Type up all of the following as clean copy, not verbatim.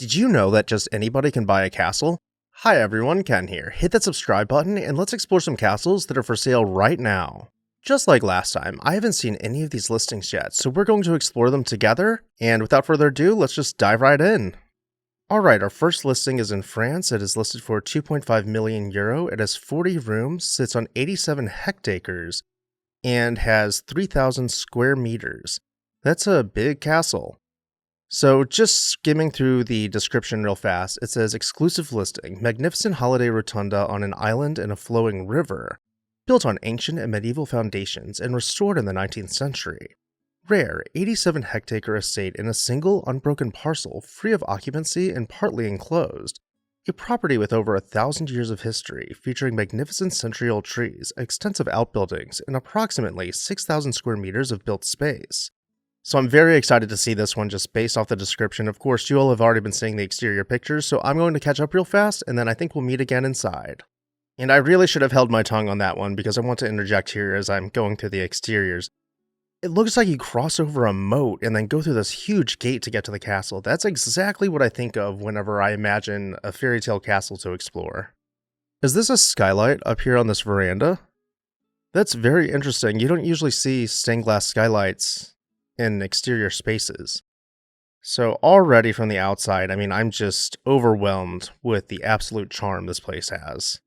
Did you know that just anybody can buy a castle? Hi everyone, Ken here. Hit that subscribe button and let's explore some castles that are for sale right now. Just like last time, I haven't seen any of these listings yet, so we're going to explore them together, and without further ado, let's just dive right in. Alright, our first listing is in France. It is listed for 2.5 million euro. It has 40 rooms, sits on 87 hectares, and has 3,000 square meters. That's a big castle. So just skimming through the description real fast, it says exclusive listing, magnificent holiday rotunda on an island in a flowing river, built on ancient and medieval foundations and restored in the 19th century. Rare 87 hectare estate in a single unbroken parcel, free of occupancy and partly enclosed. A property with over 1,000 years of history, featuring magnificent century-old trees, extensive outbuildings, and approximately 6,000 square meters of built space. So I'm very excited to see this one just based off the description. Of course, you all have already been seeing the exterior pictures, so I'm going to catch up real fast, and then I think we'll meet again inside. And I really should have held my tongue on that one, because I want to interject here as I'm going through the exteriors. It looks like you cross over a moat and then go through this huge gate to get to the castle. That's exactly what I think of whenever I imagine a fairy tale castle to explore. Is this a skylight up here on this veranda? That's very interesting. You don't usually see stained glass skylights in exterior spaces. So already from the outside, I'm just overwhelmed with the absolute charm this place has.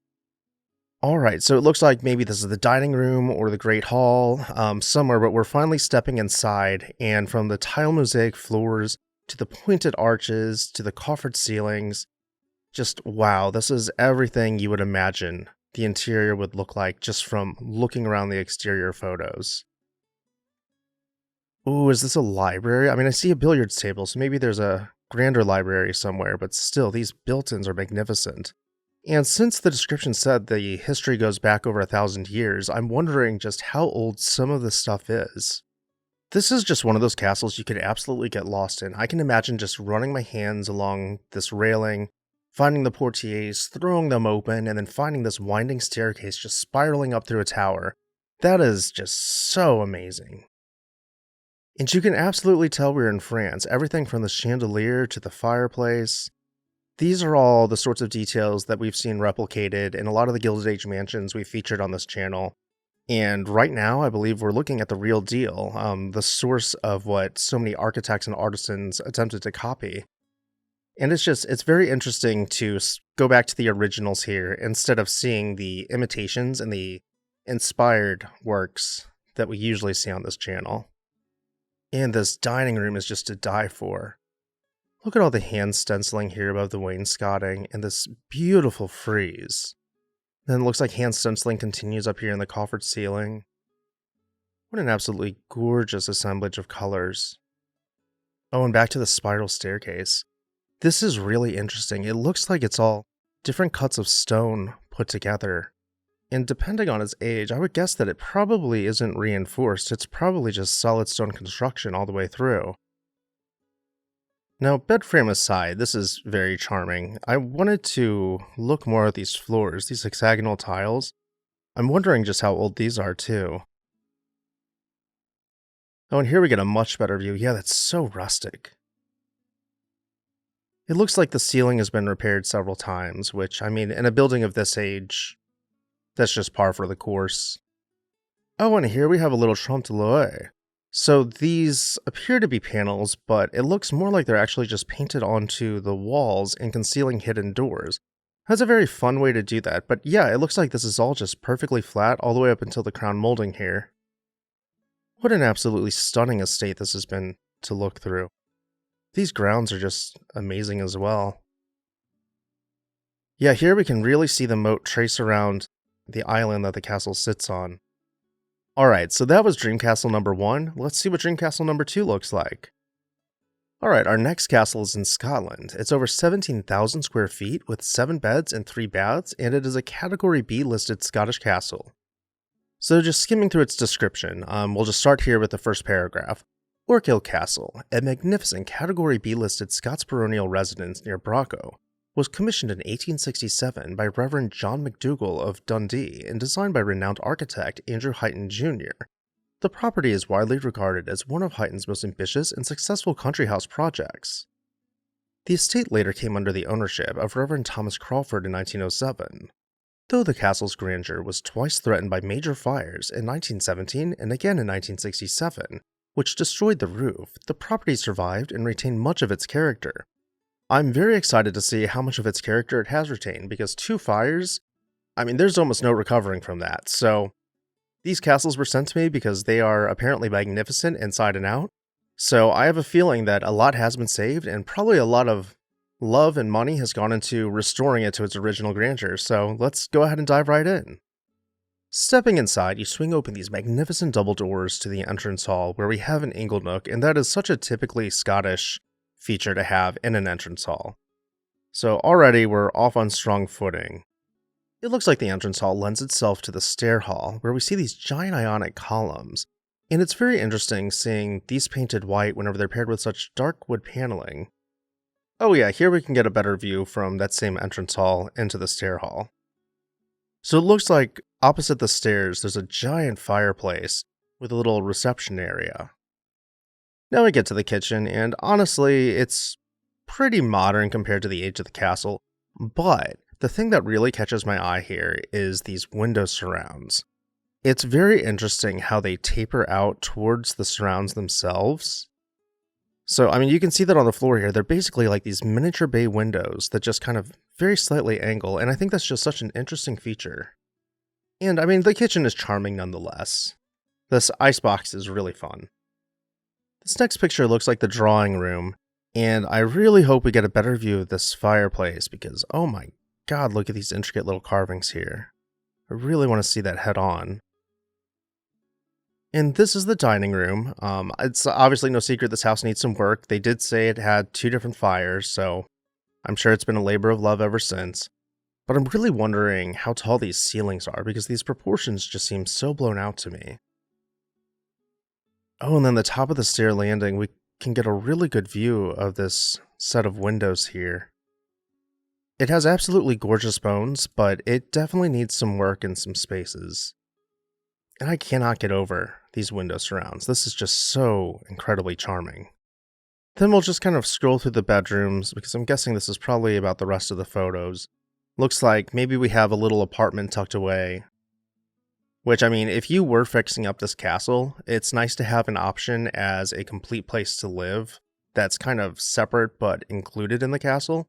Alright, so it looks like maybe this is the dining room or the Great Hall, somewhere, but we're finally stepping inside, and from the tile mosaic floors, to the pointed arches, to the coffered ceilings, just wow, this is everything you would imagine the interior would look like just from looking around the exterior photos. Ooh, is this a library? I see a billiards table, so maybe there's a grander library somewhere, but still, these built-ins are magnificent. And since the description said the history goes back over 1,000 years, I'm wondering just how old some of this stuff is. This is just one of those castles you could absolutely get lost in. I can imagine just running my hands along this railing, finding the portieres, throwing them open, and then finding this winding staircase just spiraling up through a tower. That is just so amazing. And you can absolutely tell we're in France. Everything from the chandelier to the fireplace. These are all the sorts of details that we've seen replicated in a lot of the Gilded Age mansions we've featured on this channel. And right now, I believe we're looking at the real deal, the source of what so many architects and artisans attempted to copy. And it's very interesting to go back to the originals here instead of seeing the imitations and the inspired works that we usually see on this channel. And this dining room is just to die for. Look at all the hand stenciling here above the wainscoting and this beautiful frieze. Then it looks like hand stenciling continues up here in the coffered ceiling. What an absolutely gorgeous assemblage of colors. Oh, and back to the spiral staircase. This is really interesting. It looks like it's all different cuts of stone put together. And depending on its age, I would guess that it probably isn't reinforced. It's probably just solid stone construction all the way through. Now, bed frame aside, this is very charming. I wanted to look more at these floors, these hexagonal tiles. I'm wondering just how old these are, too. Oh, and here we get a much better view. Yeah, that's so rustic. It looks like the ceiling has been repaired several times, which, in a building of this age, that's just par for the course. Oh, and here we have a little trompe l'oeil. So these appear to be panels, but it looks more like they're actually just painted onto the walls and concealing hidden doors. That's a very fun way to do that, but yeah, it looks like this is all just perfectly flat all the way up until the crown molding here. What an absolutely stunning estate this has been to look through. These grounds are just amazing as well. Yeah, here we can really see the moat trace around the island that the castle sits on. Alright, so that was Dream Castle number 1. Let's see what Dream Castle number 2 looks like. Alright, our next castle is in Scotland. It's over 17,000 square feet with 7 beds and 3 baths, and it is a Category B listed Scottish castle. So just skimming through its description, we'll just start here with the first paragraph. Orkhill Castle, a magnificent Category B listed Scots baronial residence near Brocco, was commissioned in 1867 by Reverend John McDougall of Dundee and designed by renowned architect Andrew Huyton Jr. The property is widely regarded as one of Huyton's most ambitious and successful country house projects. The estate later came under the ownership of Reverend Thomas Crawford in 1907. Though the castle's grandeur was twice threatened by major fires in 1917 and again in 1967, which destroyed the roof, the property survived and retained much of its character. I'm very excited to see how much of its character it has retained, because 2 fires, there's almost no recovering from that. So these castles were sent to me because they are apparently magnificent inside and out. So I have a feeling that a lot has been saved, and probably a lot of love and money has gone into restoring it to its original grandeur. So let's go ahead and dive right in. Stepping inside, you swing open these magnificent double doors to the entrance hall, where we have an inglenook, and that is such a typically Scottish feature to have in an entrance hall. So already we're off on strong footing. It looks like the entrance hall lends itself to the stair hall, where we see these giant ionic columns, and it's very interesting seeing these painted white whenever they're paired with such dark wood paneling. Oh yeah, here we can get a better view from that same entrance hall into the stair hall. So it looks like opposite the stairs there's a giant fireplace with a little reception area. Now we get to the kitchen, and honestly, it's pretty modern compared to the age of the castle, but the thing that really catches my eye here is these window surrounds. It's very interesting how they taper out towards the surrounds themselves. So, you can see that on the floor here. They're basically like these miniature bay windows that just kind of very slightly angle, and I think that's just such an interesting feature. And, the kitchen is charming nonetheless. This icebox is really fun. This next picture looks like the drawing room, and I really hope we get a better view of this fireplace because, oh my god, look at these intricate little carvings here. I really want to see that head on. And this is the dining room. It's obviously no secret this house needs some work. They did say it had 2 different fires, so I'm sure it's been a labor of love ever since. But I'm really wondering how tall these ceilings are, because these proportions just seem so blown out to me. Oh, and then the top of the stair landing, we can get a really good view of this set of windows here. It has absolutely gorgeous bones, but it definitely needs some work in some spaces. And I cannot get over these window surrounds. This is just so incredibly charming. Then we'll just kind of scroll through the bedrooms, because I'm guessing this is probably about the rest of the photos. Looks like maybe we have a little apartment tucked away. Which, if you were fixing up this castle, it's nice to have an option as a complete place to live that's kind of separate but included in the castle.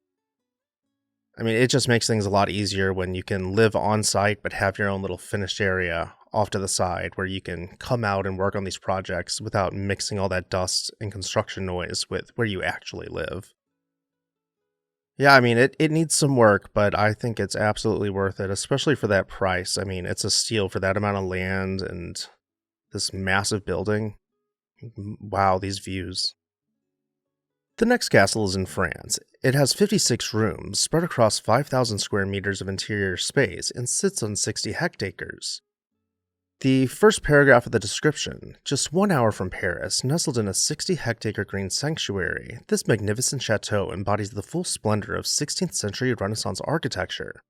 It just makes things a lot easier when you can live on site but have your own little finished area off to the side where you can come out and work on these projects without mixing all that dust and construction noise with where you actually live. Yeah, it needs some work, but I think it's absolutely worth it, especially for that price. It's a steal for that amount of land and this massive building. Wow, these views. The next castle is in France. It has 56 rooms spread across 5,000 square meters of interior space and sits on 60 hectares. The first paragraph of the description: just 1 hour from Paris, nestled in a 60-hectare green sanctuary, this magnificent chateau embodies the full splendor of 16th century Renaissance architecture.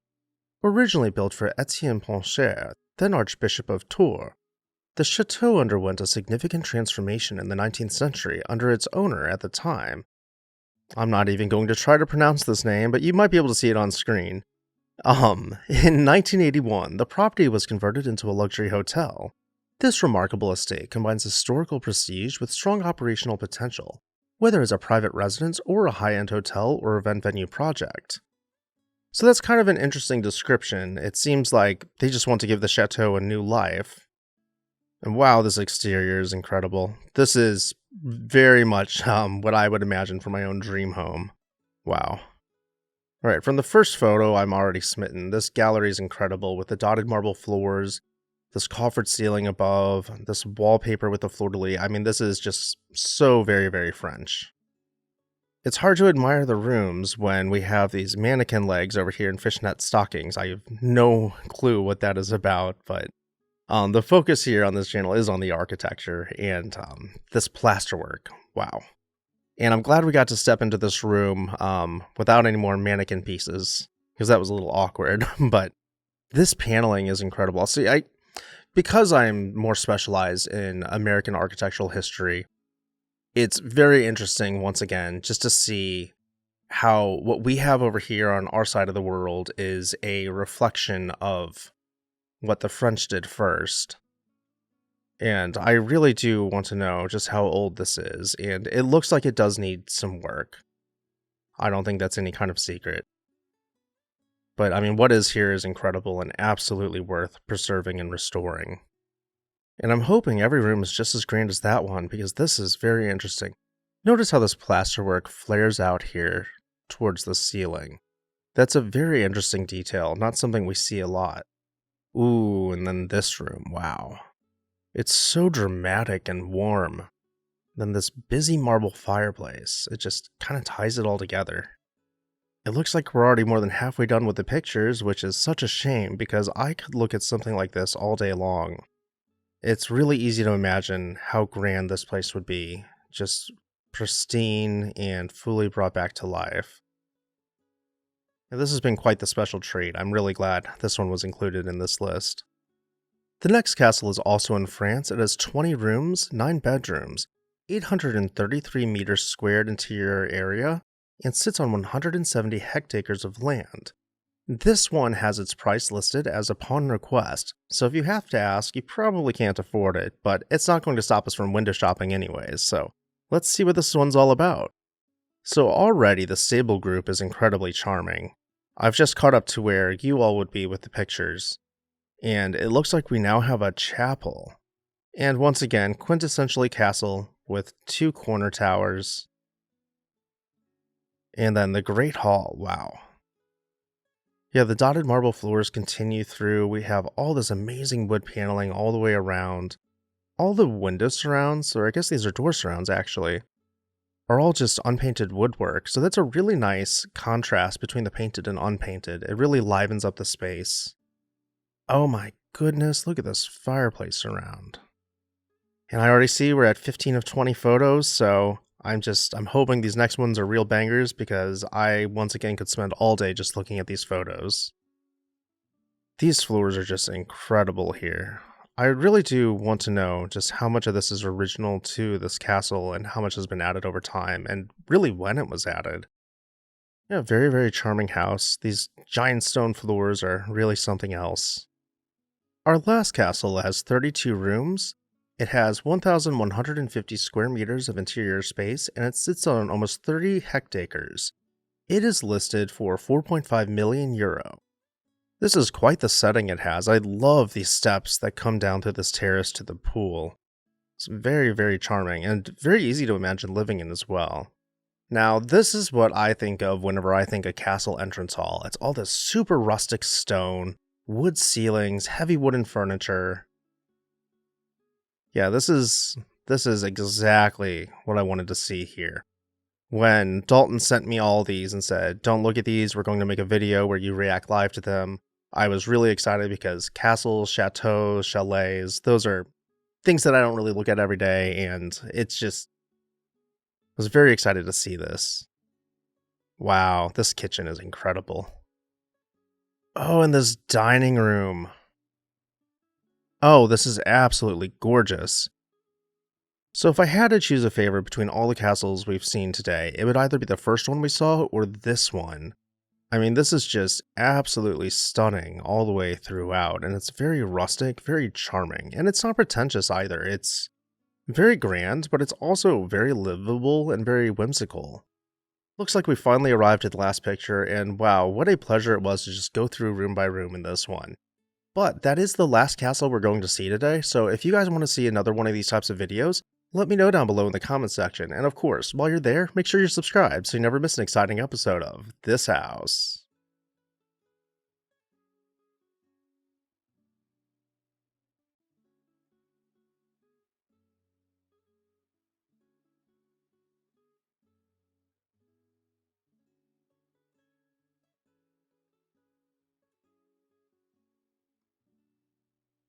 Originally built for Etienne Poncher, then Archbishop of Tours, the chateau underwent a significant transformation in the 19th century under its owner at the time. I'm not even going to try to pronounce this name, but you might be able to see it on screen. In 1981, the property was converted into a luxury hotel. This remarkable estate combines historical prestige with strong operational potential, whether as a private residence or a high-end hotel or event venue project. So that's kind of an interesting description. It seems like they just want to give the chateau a new life. And wow, this exterior is incredible. This is very much what I would imagine for my own dream home. Wow. Alright, from the first photo, I'm already smitten. This gallery is incredible with the dotted marble floors, this coffered ceiling above, this wallpaper with the fleur-de-lis. This is just so very, very French. It's hard to admire the rooms when we have these mannequin legs over here in fishnet stockings. I have no clue what that is about, but the focus here on this channel is on the architecture and this plasterwork. Wow. And I'm glad we got to step into this room without any more mannequin pieces, because that was a little awkward. But this paneling is incredible. See, because I'm more specialized in American architectural history, it's very interesting, once again, just to see how what we have over here on our side of the world is a reflection of what the French did first. And I really do want to know just how old this is, and it looks like it does need some work. I don't think that's any kind of secret. But I mean, what is here is incredible and absolutely worth preserving and restoring. And I'm hoping every room is just as grand as that one, because this is very interesting. Notice how this plasterwork flares out here towards the ceiling. That's a very interesting detail, not something we see a lot. Ooh, and then this room, wow. It's so dramatic and warm. Then this busy marble fireplace, it just kind of ties it all together. It looks like we're already more than halfway done with the pictures, which is such a shame because I could look at something like this all day long. It's really easy to imagine how grand this place would be, just pristine and fully brought back to life. And this has been quite the special treat. I'm really glad this one was included in this list. The next castle is also in France. It has 20 rooms, 9 bedrooms, 833 meters squared interior area, and sits on 170 hectares of land. This one has its price listed as upon request, so if you have to ask, you probably can't afford it, but it's not going to stop us from window shopping anyways, so let's see what this one's all about. So already the stable group is incredibly charming. I've just caught up to where you all would be with the pictures, and it looks like we now have a chapel. And once again, quintessentially castle with 2 corner towers. And then the Great Hall, wow. Yeah, the dotted marble floors continue through. We have all this amazing wood paneling all the way around. All the window surrounds, or I guess these are door surrounds actually, are all just unpainted woodwork. So that's a really nice contrast between the painted and unpainted. It really livens up the space. Oh my goodness, look at this fireplace around. And I already see we're at 15 of 20 photos, so I'm hoping these next ones are real bangers because I once again could spend all day just looking at these photos. These floors are just incredible here. I really do want to know just how much of this is original to this castle and how much has been added over time and really when it was added. Yeah, very, very charming house. These giant stone floors are really something else. Our last castle has 32 rooms. It has 1,150 square meters of interior space, and it sits on almost 30 hectares. It is listed for 4.5 million euro. This is quite the setting it has. I love these steps that come down through this terrace to the pool. It's very, very charming, and very easy to imagine living in as well. Now, this is what I think of whenever I think a castle entrance hall. It's all this super rustic stone, wood ceilings, heavy wooden furniture. Yeah, this is exactly what I wanted to see here. When Dalton sent me all these and said, don't look at these, we're going to make a video where you react live to them, I was really excited because castles, chateaus, chalets, those are things that I don't really look at every day, and I was very excited to see this. Wow, this kitchen is incredible. Oh, and this dining room. Oh, this is absolutely gorgeous. So if I had to choose a favorite between all the castles we've seen today, it would either be the first one we saw or this one. I mean, this is just absolutely stunning all the way throughout, and it's very rustic, very charming, and it's not pretentious either. It's very grand, but it's also very livable and very whimsical. Looks like we finally arrived at the last picture, and wow, what a pleasure it was to just go through room by room in this one. But that is the last castle we're going to see today, so if you guys want to see another one of these types of videos, let me know down below in the comments section, and of course, while you're there, make sure you're subscribed so you never miss an exciting episode of This House.